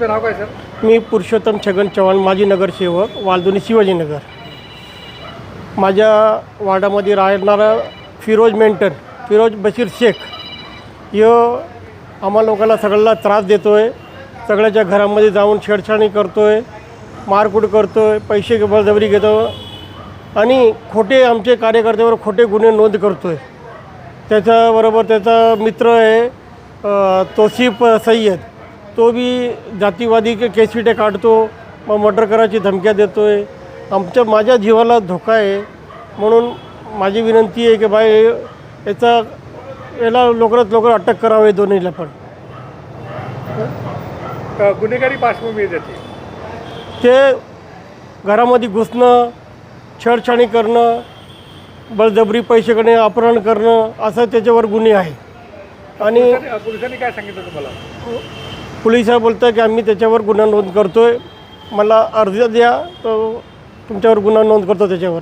तुमचं नाव काय सर? मी पुरुषोत्तम छगन चव्हाण, माजी नगरसेवक, वालदुनी शिवाजीनगर. माझ्या वार्डामध्ये राहणारा फिरोज बशीर शेख यो आम्हा लोकांना सगळ्याला त्रास देतो आहे. सगळ्याच्या घरामध्ये जाऊन छेडछाणी करतो आहे, मारकूट करतो आहे, पैसे बळजबरी घेतो आणि खोटे आमचे कार्यकर्त्यावर खोटे गुन्हे नोंद करतो आहे. त्याच्याबरोबर त्याचा मित्र आहे तोसिफ सय्यद, तो बी जातीवादी केसविटे काढतो, मग मर्डर करायची धमक्या देतो आहे. माझ्या जीवाला धोका आहे. म्हणून माझी विनंती आहे की बाई याला लवकरात लवकर अटक करावी दोन्हीला पण. गुन्हेगारी पार्श्वभूमी त्याची ते घरामध्ये घुसणं, छेडछाणी करणं, बळजबरी पैसे करणे, अपहरण करणं असं त्याच्यावर गुन्हे आहे. आणि पोलिसांनी काय सांगितलं तुम्हाला? पोलिस बोलतं की आम्ही त्याच्यावर गुन्हा नोंद करतो आहे, मला अर्ज द्या तर तुमच्यावर गुन्हा नोंद करतो त्याच्यावर.